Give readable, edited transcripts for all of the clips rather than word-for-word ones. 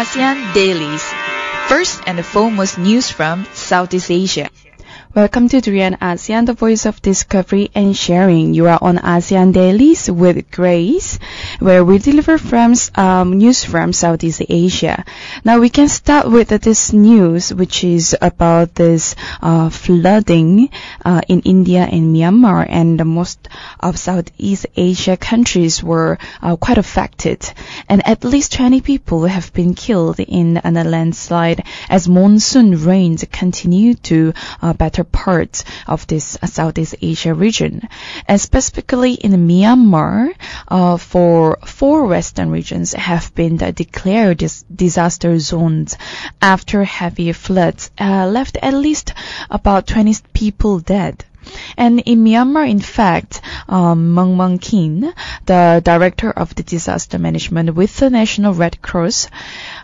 ASEAN Dailies. First and foremost news from Southeast Asia. Welcome to Durian ASEAN, the voice of discovery and sharing. You are on ASEAN Dailies with Grace, where we deliver news from Southeast Asia. Now we can start with this news, which is about this flooding in India and Myanmar, and most of Southeast Asia countries were quite affected. And at least 20 people have been killed in a landslide as monsoon rains continue to better parts of this Southeast Asia region. And specifically in Myanmar, for 4 western regions have been declared disaster zones after heavy floods left at least about 20 people dead. And in Myanmar, in fact, Mang Kin, the director of the disaster management with the National Red Cross,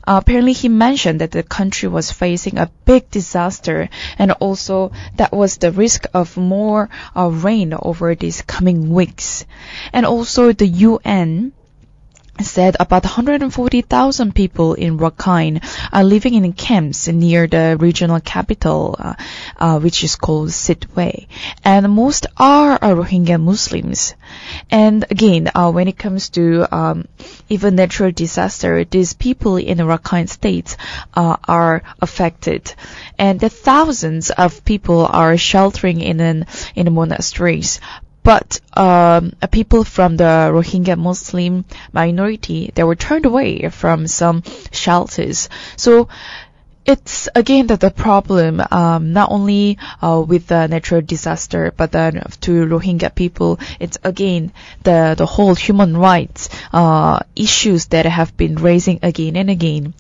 apparently he mentioned that the country was facing a big disaster, and also that was the risk of more rain over these coming weeks. And also the UN said about 140,000 people in Rakhine are living in camps near the regional capital, which is called Sittwe, and most are Rohingya Muslims. And again, when it comes to even natural disaster, these people in the Rakhine state are affected, and the thousands of people are sheltering in the monasteries. But people from the Rohingya Muslim minority, they were turned away from some shelters. So it's again the problem, not only with the natural disaster, but then to Rohingya people, it's again the whole human rights issues that have been raising again and again.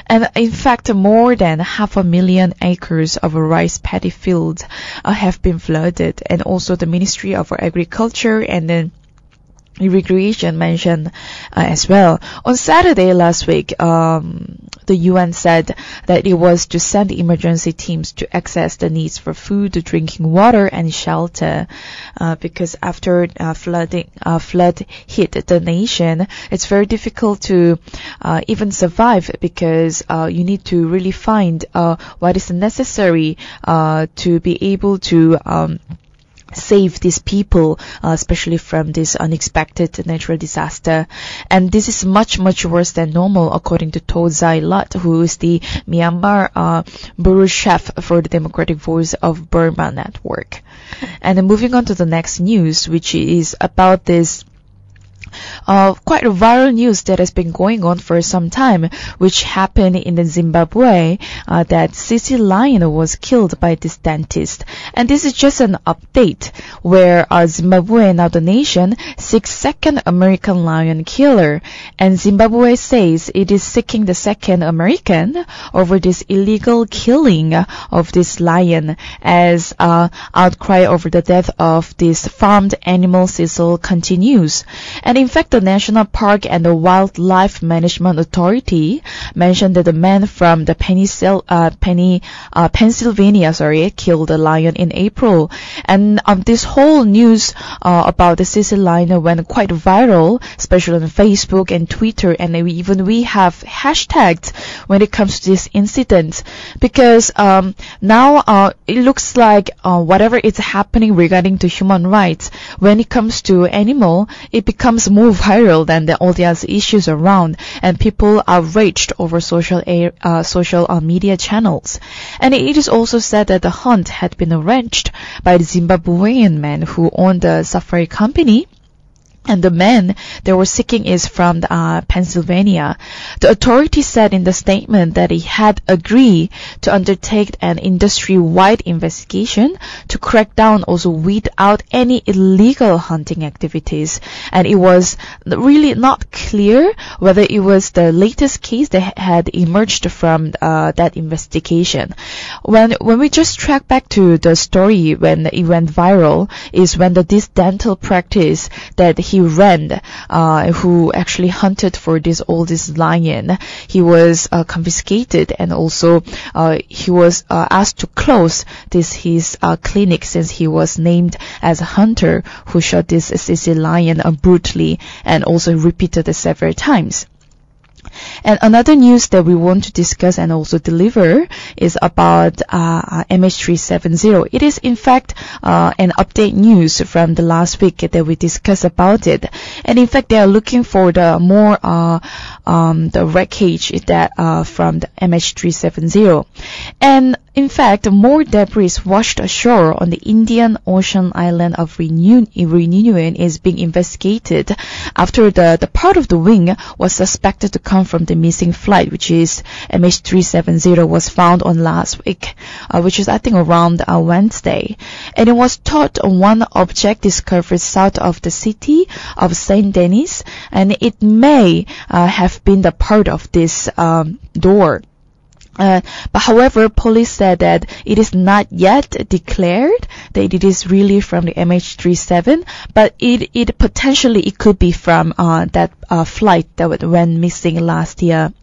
And in fact, more than 500,000 acres of rice paddy fields have been flooded, and also the Ministry of Agriculture and then Irrigation mentioned as well. On Saturday last week, the UN said that it was to send emergency teams to access the needs for food, drinking water, and shelter, because after flood hit the nation, it's very difficult to even survive, because you need to really find what is necessary to be able to save these people, especially from this unexpected natural disaster. And this is much, much worse than normal, according to To Zai Lat, who is the Myanmar bureau chef for the Democratic Voice of Burma network. And then moving on to the next news, which is about this quite a viral news that has been going on for some time, which happened in Zimbabwe, that Sisi lion was killed by this dentist. And this is just an update where Zimbabwe, now the nation, seeks second American lion killer, and Zimbabwe says it is seeking the second American over this illegal killing of this lion, as outcry over the death of this farmed animal Cecil continues. And in fact, the National Park and the Wildlife Management Authority mentioned that the man from the Pennsylvania, killed the lion in April. And this whole news about the Sisi lion went quite viral, especially on Facebook and Twitter, and we have hashtags when it comes to this incident, because now it looks like whatever is happening regarding to human rights, when it comes to animal, it becomes more viral than all the other issues around, and people are outraged over social media channels. And it is also said that the hunt had been arranged by the Zimbabwean man who owned the safari company, and the man they were seeking is from Pennsylvania. The authority said in the statement that he had agreed to undertake an industry-wide investigation to crack down, also weed out any illegal hunting activities. And it was really not clear whether it was the latest case that had emerged from that investigation. When we just track back to the story when it went viral, is when this dental practice that he ran, who actually hunted for this oldest lion, he was confiscated, and also he was asked to close his clinic, since he was named as a hunter who shot this Sisi lion brutally and also repeated it several times. And another news that we want to discuss and also deliver is about MH370. It is in fact an update news from the last week that we discussed about it. And in fact, they are looking for the more the wreckage that from the MH370. And in fact, more debris washed ashore on the Indian Ocean island of Reunion is being investigated after the part of the wing was suspected to come from the missing flight, which is MH370, was found on last week, which is I think around Wednesday. And it was thought one object discovered south of the city of St. Denis, and it may have been the part of this door. But however, police said that it is not yet declared that it is really from the MH370, but it potentially it could be from that flight that went missing last year.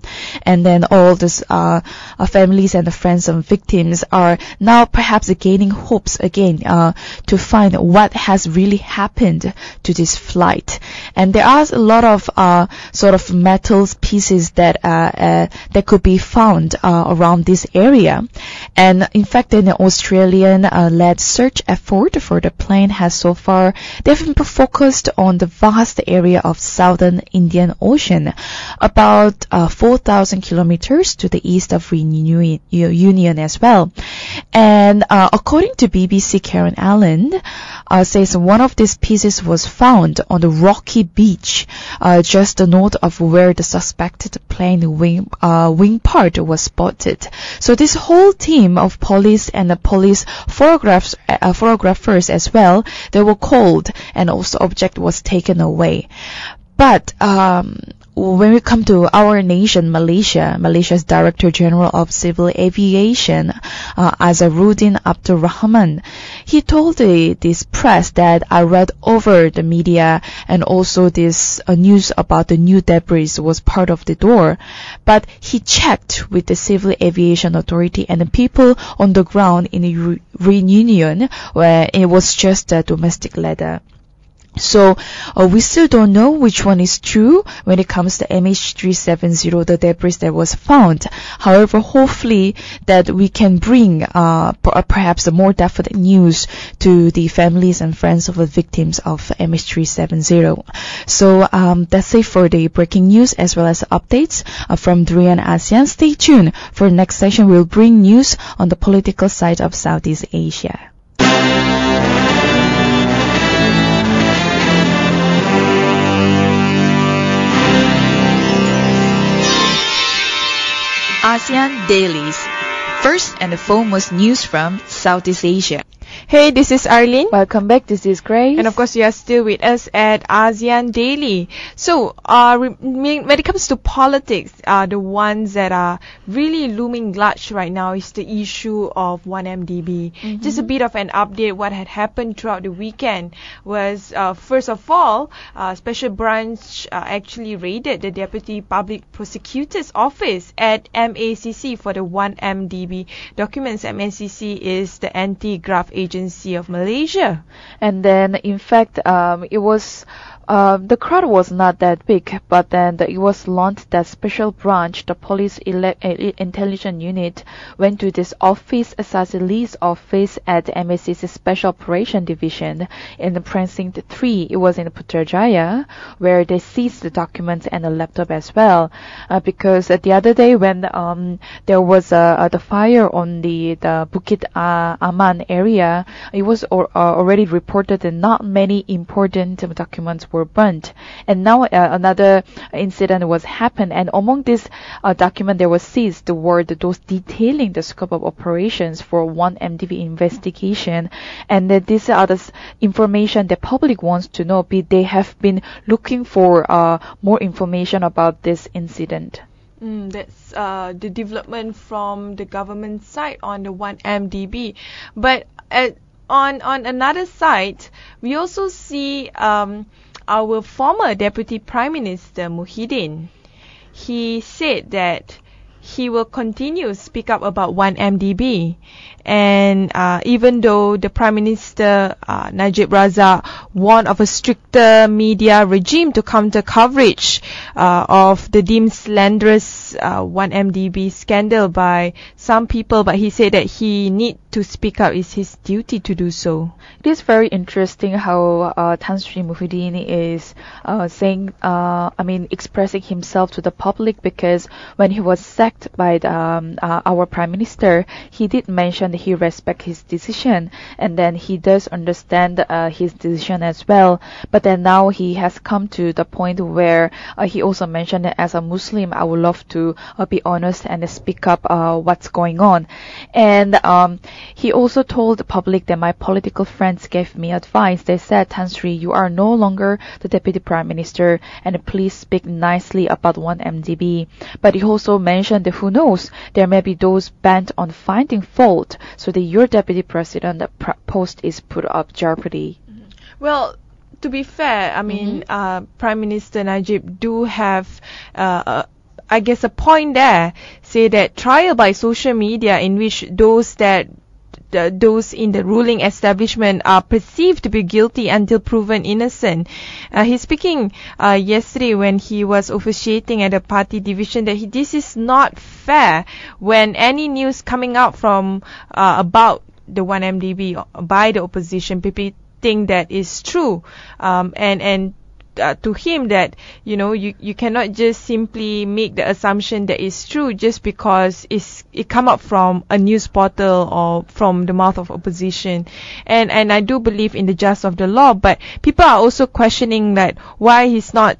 And then all these families and the friends of victims are now perhaps gaining hopes again to find what has really happened to this flight. And there are a lot of sort of metal pieces that could be found around this area. And in fact, an Australian-led search effort for the plane has so far, they've been focused on the vast area of southern Indian Ocean, about 4,000 kilometers to the east of Reunion as well. And according to BBC, Karen Allen says one of these pieces was found on the rocky beach just north of where the suspected plane wing part was spotted. So this whole team of police and the police photographers as well, they were called, and also object was taken away. But when we come to our nation, Malaysia's Director General of Civil Aviation, Azharuddin Abdul Rahman, he told this press that I read over the media and also this news about the new debris was part of the door. But he checked with the Civil Aviation Authority and the people on the ground in Reunion where it was just a domestic letter. So we still don't know which one is true when it comes to MH370, the debris that was found. However, hopefully that we can bring perhaps a more definite news to the families and friends of the victims of MH370. So that's it for the breaking news as well as updates from Durian ASEAN. Stay tuned for the next session. We'll bring news on the political side of Southeast Asia. ASEAN Dailies. First and foremost news from Southeast Asia. Hey, this is Arlene. Welcome back. This is Grace. And of course, you are still with us at ASEAN Daily. So, when it comes to politics, the ones that are really looming large right now is the issue of 1MDB. Mm-hmm. Just a bit of an update. What had happened throughout the weekend was, first of all, Special Branch actually raided the Deputy Public Prosecutor's office at MACC for the 1MDB documents. MACC is the anti-graft agency of Malaysia. And then in fact it was the crowd was not that big, but then it was launched that special branch, the police intelligence unit, went to this office, Assassin Lee's office at MACC's Special Operation Division in the Precinct 3. It was in Putrajaya, where they seized the documents and the laptop as well. Because the other day when there was the fire on the Bukit Aman area, it was already reported that not many important documents were burnt. And now another incident was happened, and among this document there was seized were those detailing the scope of operations for 1MDB investigation, and that these are the information the public wants to know. They have been looking for more information about this incident. That's the development from the government side on the 1MDB. But on another side, we also see our former Deputy Prime Minister Muhyiddin. He said that he will continue to speak up about 1MDB. And even though the Prime Minister Najib Razak warned of a stricter media regime to counter coverage of the deemed slanderous 1MDB scandal by some people, but he said that he need to speak up. It's his duty to do so. It is very interesting how Tan Sri Muhyiddin is expressing himself to the public, because when he was sacked by our Prime Minister, he did mention that he respects his decision, and then he does understand his decision as well. But then now he has come to the point where he also mentioned that as a Muslim, I would love to be honest and speak up what's going on. And he also told the public that my political friends gave me advice. They said, Tan Sri, you are no longer the Deputy Prime Minister, and please speak nicely about 1MDB. But he also mentioned that who knows, there may be those bent on finding fault, so that your Deputy President post is put up jeopardy. Well, to be fair, I mean, Prime Minister Najib do have I guess a point there, say that trial by social media in which those in the ruling establishment are perceived to be guilty until proven innocent. He's speaking yesterday when he was officiating at a party division that this is not fair when any news coming out from about the 1MDB by the opposition, people think that is true, and to him that you cannot just simply make the assumption that it's true just because it come up from a news portal or from the mouth of opposition. And I do believe in the justice of the law, but people are also questioning that why he's not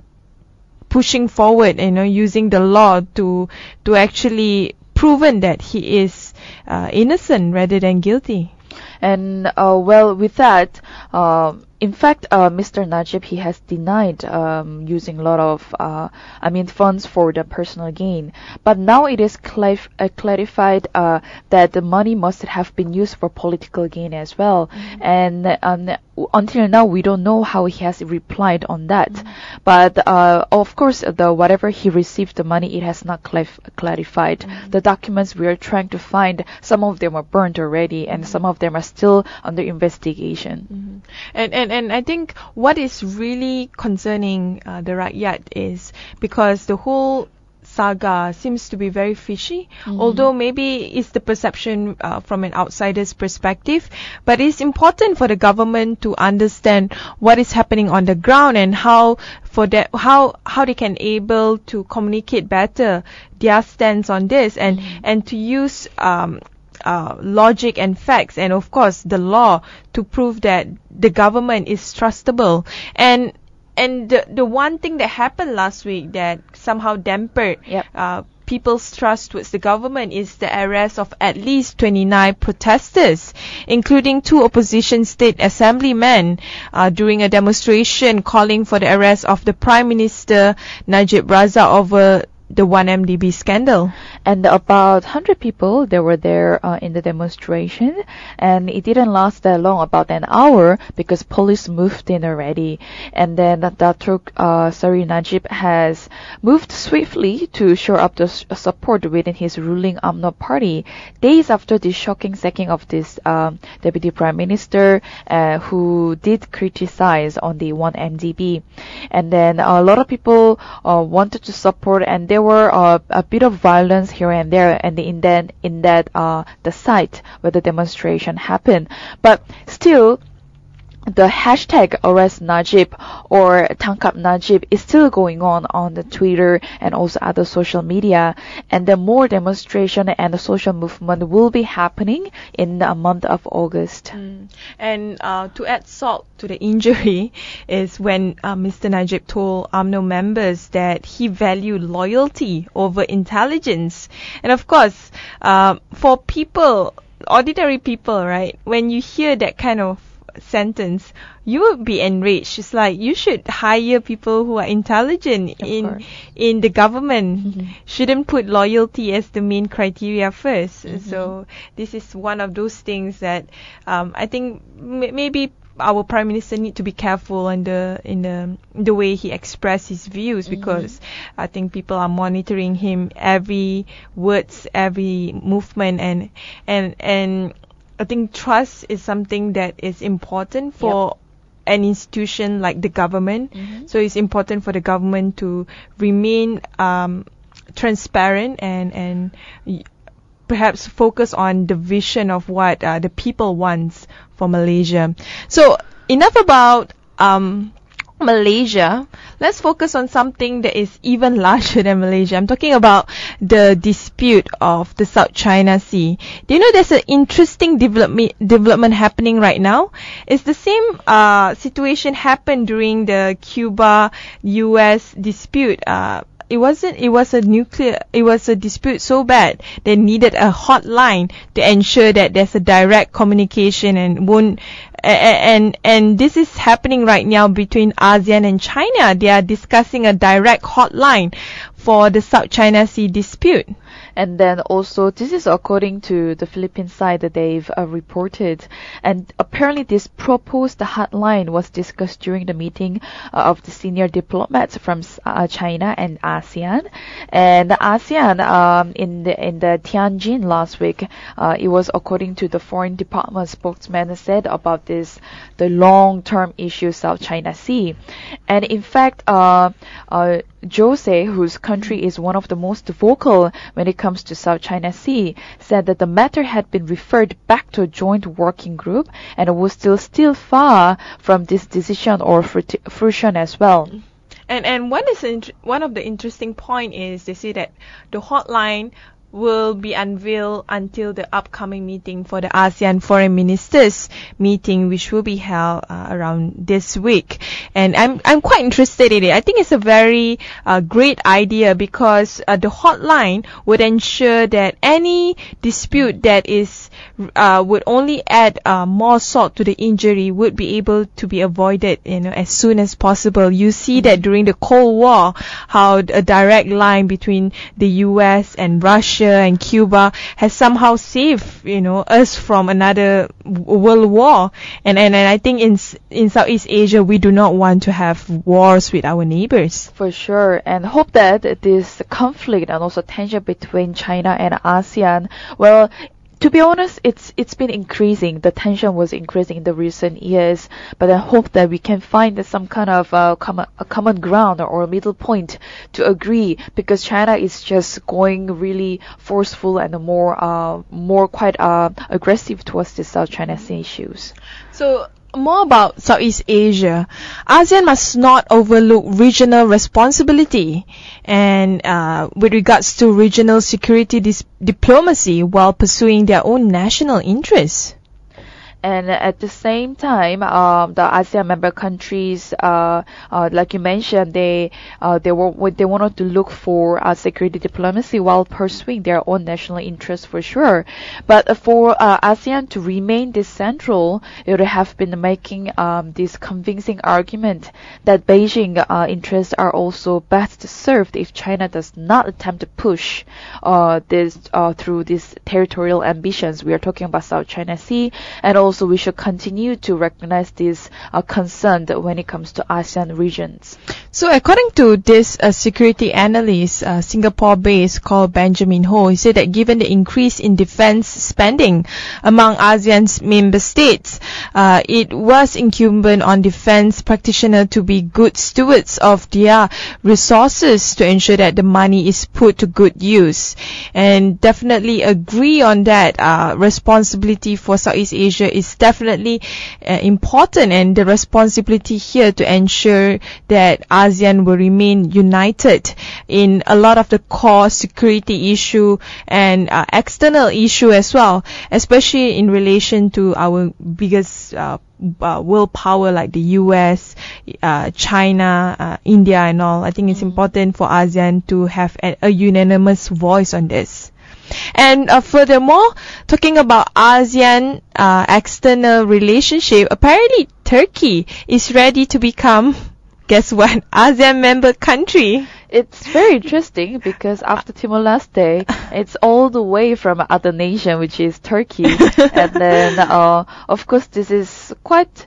pushing forward, using the law to actually proven that he is innocent rather than guilty. And with that, in fact, Mr. Najib, he has denied using a lot of, funds for the personal gain. But now it is clarified that the money must have been used for political gain as well. And until now, we don't know how he has replied on that. But of course, whatever he received the money, it has not clarified. The documents we are trying to find, some of them are burnt already, and some of them are still under investigation. And I think what is really concerning the Rakyat is because the whole saga seems to be very fishy, although maybe it's the perception from an outsider's perspective, but it's important for the government to understand what is happening on the ground and how they can able to communicate better their stance on this and to use logic and facts and of course the law to prove that the government is trustable. And the one thing that happened last week that somehow dampened people's trust towards the government is the arrest of at least 29 protesters, including 2 opposition state assemblymen during a demonstration calling for the arrest of the Prime Minister Najib Razak over the 1MDB scandal. And about 100 people, they were there in the demonstration, and it didn't last that long, about an hour, because police moved in already. And then Dr. Sari Najib has moved swiftly to shore up the support within his ruling UMNO party, days after the shocking sacking of this Deputy Prime Minister, who did criticize on the 1MDB. And then a lot of people wanted to support, and there were a bit of violence here and there, and in that the site where the demonstration happened. But still, the hashtag Arrest Najib or Tangkap Najib is still going on the Twitter and also other social media, and the more demonstration and the social movement will be happening in the month of August. And to add salt to the injury is when Mr. Najib told UMNO members that he valued loyalty over intelligence. And of course, for people, ordinary people, right, when you hear that kind of sentence, you would be enraged. It's like you should hire people who are intelligent in the government. Shouldn't put loyalty as the main criteria first. So this is one of those things that I think maybe our Prime Minister need to be careful in the way he express his views, because I think people are monitoring him, every words, every movement, and I think trust is something that is important for an institution like the government. So it's important for the government to remain transparent and perhaps focus on the vision of what the people wants for Malaysia. So enough about Malaysia. Let's focus on something that is even larger than Malaysia. I'm talking about the dispute of the South China Sea. Do you know there's an interesting development happening right now? It's the same situation happened during the Cuba-US dispute. It was a dispute so bad they needed a hotline to ensure that there's a direct communication and this is happening right now between ASEAN and China. They are discussing a direct hotline for the South China Sea dispute. And then also, this is according to the Philippine side that they've reported. And apparently this proposed hotline was discussed during the meeting of the senior diplomats from China and ASEAN. And the ASEAN, in the Tianjin last week, it was according to the Foreign Department spokesman said about this, the long-term issue South China Sea. And in fact, Jolie, whose country is one of the most vocal when it comes to South China Sea, said that the matter had been referred back to a joint working group and was still far from this decision or fruition as well. And one of the interesting point is they say that the hotline will be unveiled until the upcoming meeting for the ASEAN Foreign Ministers meeting, which will be held around this week. And I'm quite interested in it. I think it's a very great idea, because the hotline would ensure that any dispute that is would only add more salt to the injury would be able to be avoided, as soon as possible. You see that during the Cold War, how a direct line between the US and Russia and Cuba has somehow saved, us from another world war. And I think in Southeast Asia, we do not want to have wars with our neighbors. For sure. And hope that this conflict and also tension between China and ASEAN, well, to be honest, it's been increasing. The tension was increasing in the recent years, but I hope that we can find some kind of a common ground or a middle point to agree, because China is just going really forceful and more quite aggressive towards the South China Sea issues. So, more about Southeast Asia. ASEAN must not overlook regional responsibility and with regards to regional security diplomacy while pursuing their own national interests. And at the same time, the ASEAN member countries, like you mentioned, they wanted to look for security diplomacy while pursuing their own national interests for sure. But for ASEAN to remain this central, it would have been making this convincing argument that Beijing interests are also best served if China does not attempt to push this through these territorial ambitions. We are talking about South China Sea, and also we should continue to recognize this concern when it comes to ASEAN regions. So according to this security analyst, Singapore-based, called Benjamin Ho, he said that given the increase in defense spending among ASEAN's member states, it was incumbent on defense practitioners to be good stewards of their resources to ensure that the money is put to good use. And definitely agree on that. Responsibility for Southeast Asia is definitely important, and the responsibility here to ensure that ASEAN will remain united in a lot of the core security issue and external issue as well, especially in relation to our biggest world power like the US, China, India and all. I think it's important for ASEAN to have a unanimous voice on this. And furthermore, talking about ASEAN external relationship, apparently Turkey is ready to become, guess what, ASEAN member country. It's very interesting because after Timor-Leste, it's all the way from other nation, which is Turkey. And then, of course, this is quite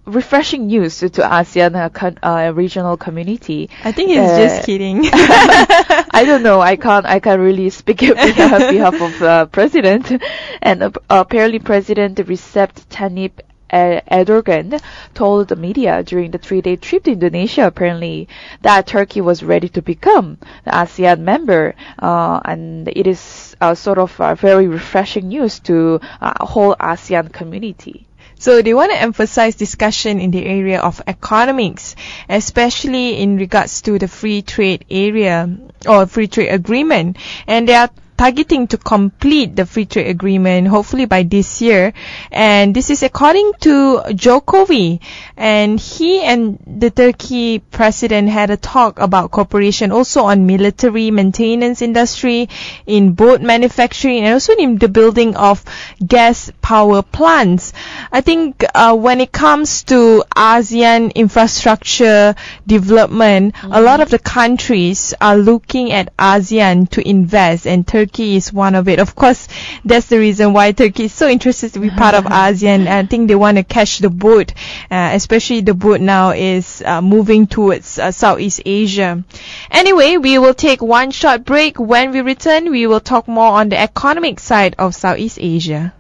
refreshing news to ASEAN regional community. I think he's just kidding. I don't know. I can't really speak on behalf of President. And apparently, President Recep Tayyip Erdogan told the media during the 3-day trip to Indonesia, apparently, that Turkey was ready to become the ASEAN member, and it is sort of very refreshing news to whole ASEAN community. So they want to emphasize discussion in the area of economics, especially in regards to the free trade area or free trade agreement, and they are targeting to complete the free trade agreement hopefully by this year. And this is according to Jolie, and he and the Turkey president had a talk about cooperation also on military maintenance industry, in boat manufacturing, and also in the building of gas power plants. I think when it comes to ASEAN infrastructure development, a lot of the countries are looking at ASEAN to invest, and Turkey is one of it. Of course, that's the reason why Turkey is so interested to be part of ASEAN. I think they want to catch the boat, especially the boat now is moving towards Southeast Asia. Anyway, we will take one short break. When we return, we will talk more on the economic side of Southeast Asia.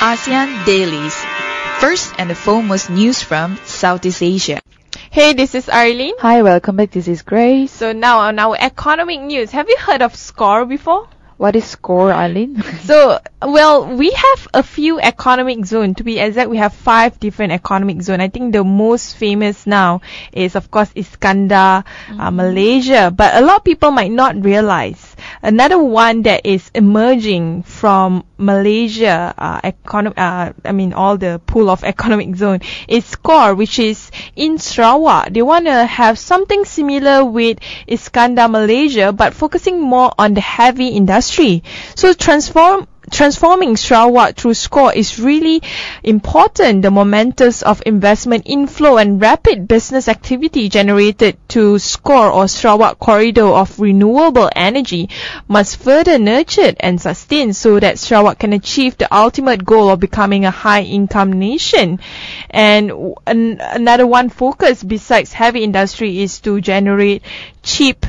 ASEAN Dailies. First and the foremost news from Southeast Asia. Hey, this is Arlene. Hi, welcome back. This is Grace. So now on our economic news, have you heard of SCORE before? What is SCORE, Arlene? So, well, we have a few economic zones. To be exact, we have 5 different economic zones. I think the most famous now is, of course, Iskandar, Malaysia. But a lot of people might not realize another one that is emerging from Malaysia, all the pool of economic zone is SCORE, which is in Sarawak. They want to have something similar with Iskandar, Malaysia, but focusing more on the heavy industry. So transforming Sarawak through SCORE is really important. The momentum of investment inflow and rapid business activity generated to SCORE or Sarawak corridor of renewable energy must further nurtured and sustained so that Sarawak can achieve the ultimate goal of becoming a high-income nation. And another one focus besides heavy industry is to generate cheap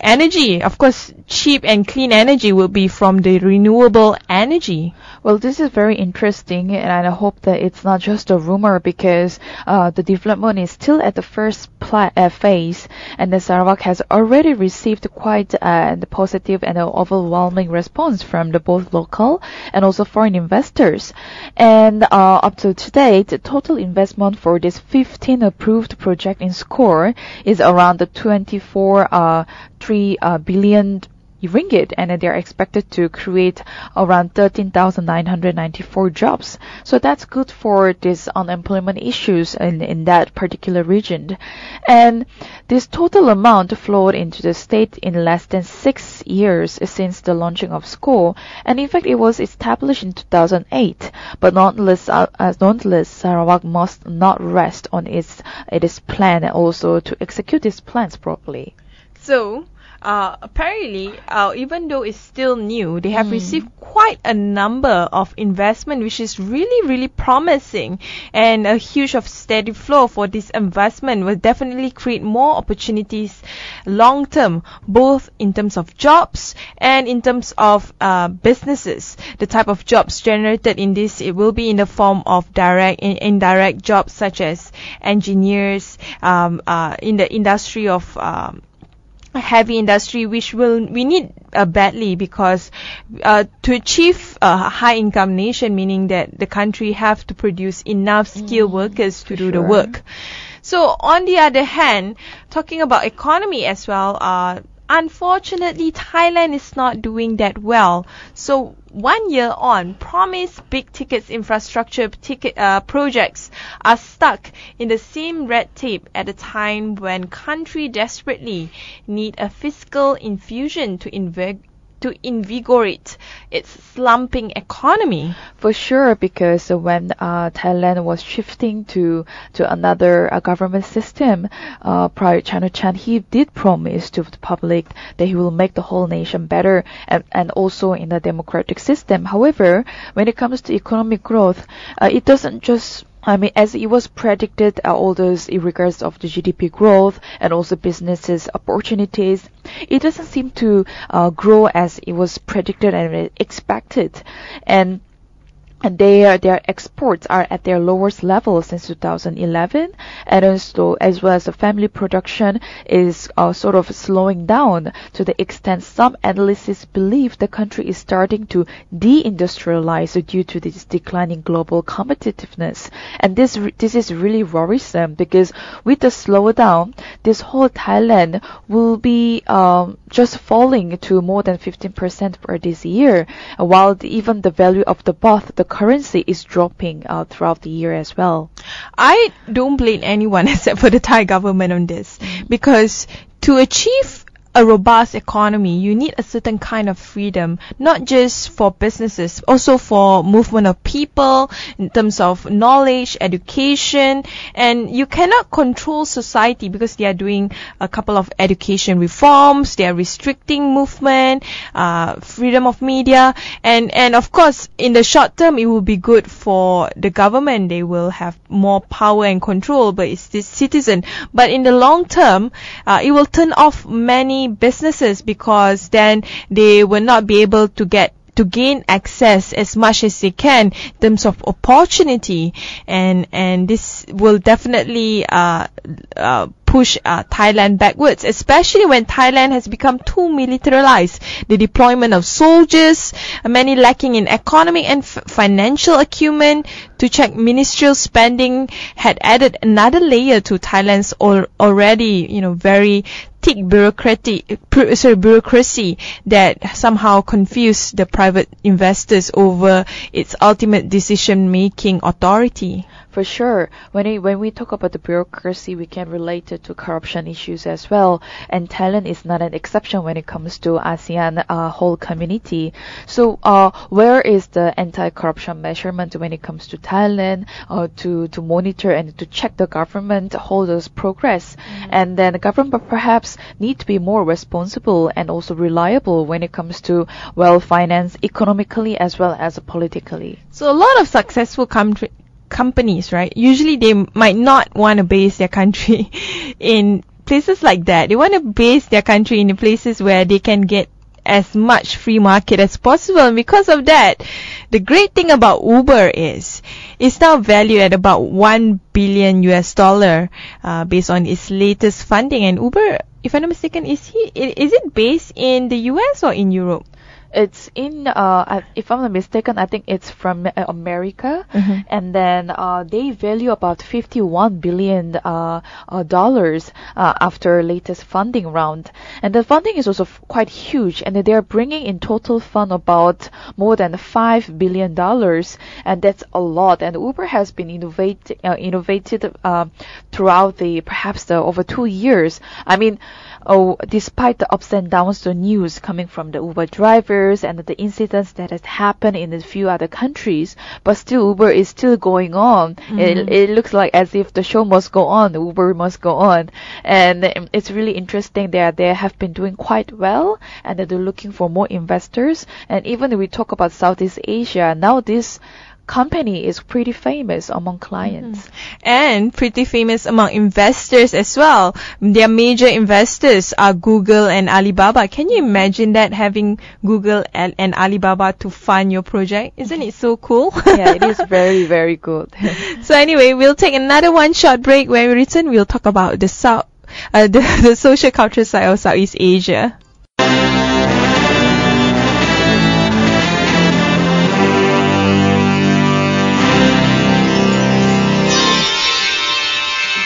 energy. Of course, cheap and clean energy will be from the renewable energy. Well, this is very interesting, and I hope that it's not just a rumor because the development is still at the first phase, and the Sarawak has already received quite the positive and overwhelming response from the both local and also foreign investors. And up to today, the total investment for this 15 approved project in SCORE is around the 3 billion ringgit, and they are expected to create around 13,994 jobs. So that's good for this unemployment issues in that particular region. And this total amount flowed into the state in less than 6 years since the launching of SCORE, and in fact it was established in 2008. But nonetheless, Sarawak must not rest on its plan and also to execute its plans properly. So, apparently, even though it's still new, they have received quite a number of investment, which is really, really promising. And a huge of steady flow for this investment will definitely create more opportunities long term, both in terms of jobs and in terms of businesses. The type of jobs generated in this, it will be in the form of direct and indirect jobs such as engineers, in the industry of heavy industry, which we need badly, because to achieve a high income nation, meaning that the country have to produce enough skilled workers to do the work. So on the other hand, talking about economy as well, unfortunately, Thailand is not doing that well. So 1 year on, promised big tickets infrastructure projects are stuck in the same red tape at a time when country desperately need a fiscal infusion to invigorate its slumping economy. For sure, because when Thailand was shifting to another government system, prior China Chan, he did promise to the public that he will make the whole nation better and also in the democratic system. However, when it comes to economic growth, it doesn't just as it was predicted, all those in regards of the GDP growth and also businesses opportunities, it doesn't seem to grow as it was predicted and expected. And their exports are at their lowest level since 2011, and also as well as the family production is sort of slowing down to the extent some analysts believe the country is starting to deindustrialize due to this declining global competitiveness. And this is really worrisome because with the slowdown, this whole Thailand will be just falling to more than 15% for this year, while even the value of the baht, the currency, is dropping throughout the year as well. I don't blame anyone except for the Thai government on this, because to achieve a robust economy, you need a certain kind of freedom, not just for businesses, also for movement of people in terms of knowledge, education, and you cannot control society because they are doing a couple of education reforms, they are restricting movement, freedom of media, and of course, in the short term, it will be good for the government. They will have more power and control, but it's this citizen. But in the long term, it will turn off many businesses because then they will not be able to gain access as much as they can in terms of opportunity, and this will definitely push Thailand backwards, especially when Thailand has become too militarized. The deployment of soldiers, many lacking in economic and financial acumen to check ministerial spending, had added another layer to Thailand's already, very thick bureaucracy that somehow confused the private investors over its ultimate decision-making authority. For sure. When we talk about the bureaucracy, we can relate it to corruption issues as well. And Thailand is not an exception when it comes to ASEAN whole community. So where is the anti-corruption measurement when it comes to Thailand to monitor and to check the government holders' progress? And then the government perhaps need to be more responsible and also reliable when it comes to well-financed economically as well as politically. So a lot of successful companies, right? Usually they might not want to base their country in places like that. They want to base their country in the places where they can get as much free market as possible. And because of that, the great thing about Uber is it's now valued at about $1 billion based on its latest funding. And Uber, if I'm not mistaken, is it based in the US or in Europe? It's in, if I'm not mistaken, I think it's from America, and then they value about $51 billion after latest funding round, and the funding is also quite huge, and they are bringing in total fund about more than $5 billion, and that's a lot. And Uber has been innovated throughout perhaps over 2 years. I mean, despite the ups and downs, the news coming from the Uber drivers and the incidents that has happened in a few other countries, but still Uber is still going on. It looks like as if the show must go on, Uber must go on. And it's really interesting that they have been doing quite well and that they're looking for more investors. And even if we talk about Southeast Asia, now this company is pretty famous among clients. And pretty famous among investors as well. Their major investors are Google and Alibaba. Can you imagine that, having Google and Alibaba to fund your project? Isn't it so cool? Yeah, it is very, very good. So anyway, we'll take another one short break. When we return, we'll talk about the social-cultural side of Southeast Asia.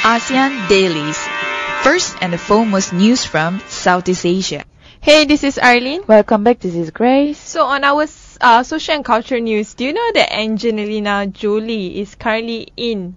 ASEAN Dailies. First and foremost news from Southeast Asia. Hey, this is Arlene. Welcome back, this is Grace. So on our social and culture news, do you know that Angelina Jolie is currently in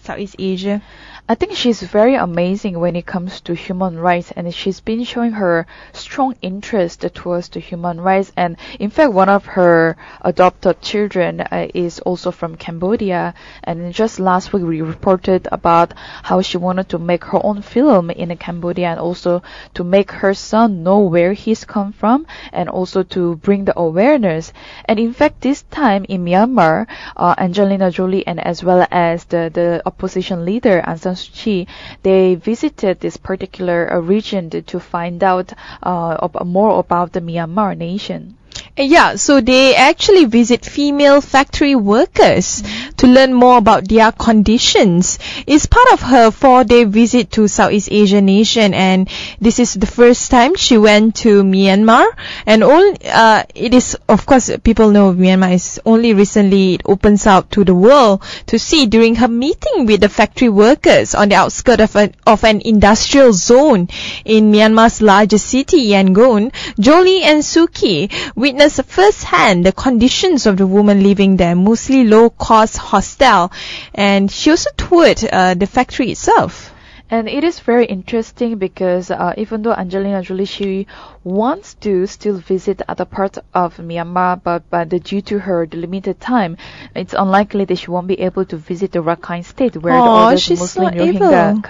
Southeast Asia? I think she's very amazing when it comes to human rights, and she's been showing her strong interest towards the human rights. And in fact, one of her adopted children is also from Cambodia. And just last week, we reported about how she wanted to make her own film in Cambodia, and also to make her son know where he's come from, and also to bring the awareness. And in fact, this time in Myanmar, Angelina Jolie and as well as the opposition leader Aung San Suu Kyi, they visited this particular region to find out more about the Myanmar nation. Yeah, so they actually visit female factory workers to learn more about their conditions. It's part of her 4-day visit to Southeast Asian nation, and this is the first time she went to Myanmar. And it is, of course, people know Myanmar is only recently it opens out to the world to see. During her meeting with the factory workers on the outskirts of an industrial zone in Myanmar's largest city, Yangon, Jolie and Suki witnessed firsthand the conditions of the women living there, mostly low-cost hostel, and she also toured the factory itself. And it is very interesting because even though Angelina Jolie, she wants to still visit other parts of Myanmar, but due to her limited time, it's unlikely that she won't be able to visit the Rakhine state where the other Muslim Rohingya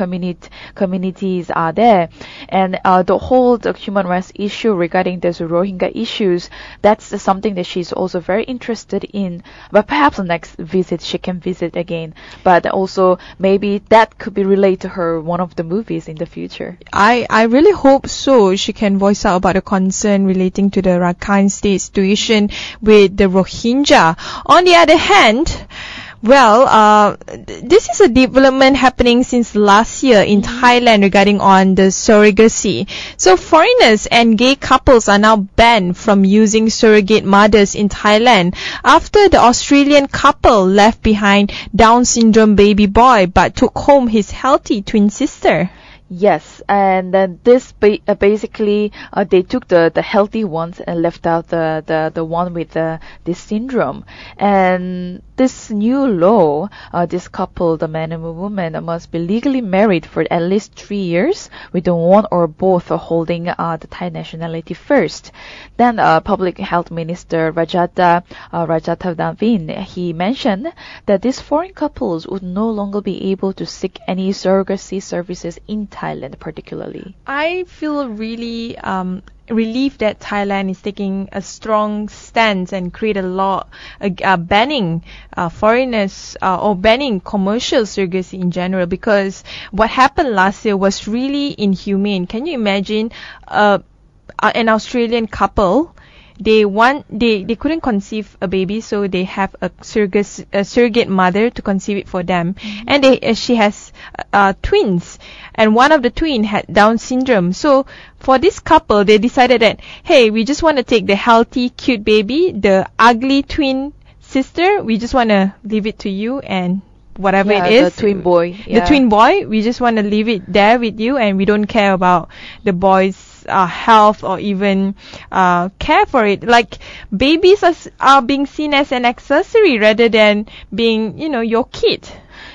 communities are there. And the whole human rights issue regarding those Rohingya issues, that's something that she's also very interested in. But perhaps the next visit she can visit again. But also maybe that could be related to her one of the movies in the future. I really hope so. She can voice out about the concern relating to the Rakhine State situation with the Rohingya. On the other hand, this is a development happening since last year in Thailand regarding on the surrogacy. So foreigners and gay couples are now banned from using surrogate mothers in Thailand after the Australian couple left behind Down syndrome baby boy but took home his healthy twin sister. Yes, and then this basically they took the healthy ones and left out the one with this syndrome. And this new law, this couple, the man and woman, must be legally married for at least 3 years, with the one or both holding the Thai nationality first. Then Public Health Minister Rajata Navin, he mentioned that these foreign couples would no longer be able to seek any surrogacy services in Thailand particularly. I feel really relieved that Thailand is taking a strong stance and create a law banning foreigners or banning commercial surrogacy in general, because what happened last year was really inhumane. Can you imagine an Australian couple? They couldn't conceive a baby, so they have a surrogate mother to conceive it for them. And she has twins, and one of the twin had Down syndrome. So for this couple, they decided that, hey, we just want to take the healthy, cute baby, the ugly twin sister, we just want to leave it to you, and whatever it is, the twin boy. The twin boy, we just want to leave it there with you, and we don't care about the boy's health or even care for it. Like, babies are being seen as an accessory rather than being, your kid.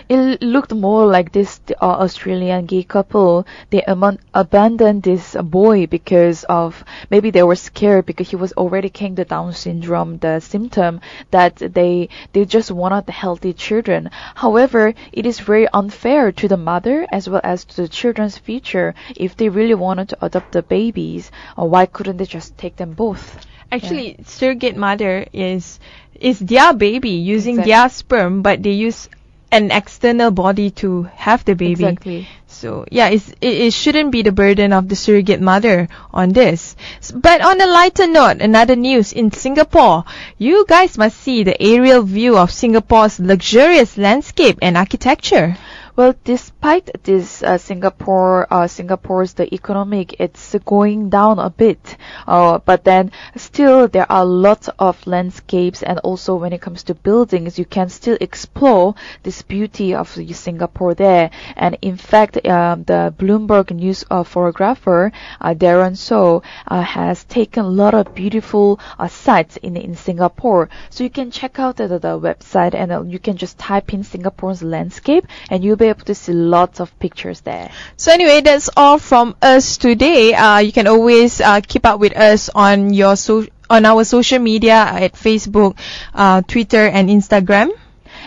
It looked more like this Australian gay couple. They abandoned this boy because of maybe they were scared because he was already carrying the Down syndrome, the symptom that they just wanted the healthy children. However, it is very unfair to the mother as well as to the children's future. If they really wanted to adopt the babies, why couldn't they just take them both? Actually, surrogate mother is their baby using their sperm, but they use an external body to have the baby. Exactly. So it shouldn't be the burden of the surrogate mother on this. But on a lighter note, another news in Singapore. You guys must see the aerial view of Singapore's luxurious landscape and architecture. Well, despite this, Singapore's the economic, it's going down a bit. But then still there are lots of landscapes, and also when it comes to buildings, you can still explore this beauty of Singapore there. And in fact, the Bloomberg News photographer Darren So has taken a lot of beautiful sites in Singapore. So you can check out the website, and you can just type in Singapore's landscape, and you'll be able to see lots of pictures there. So anyway, that's all from us today. You can always keep up with us on on our social media at Facebook, Twitter, and Instagram.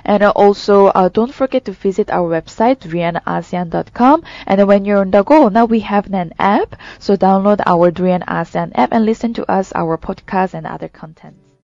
And also, don't forget to visit our website, DurianASEAN.com. And when you're on the go, now we have an app. So download our Durian ASEAN app and listen to us, our podcast, and other content.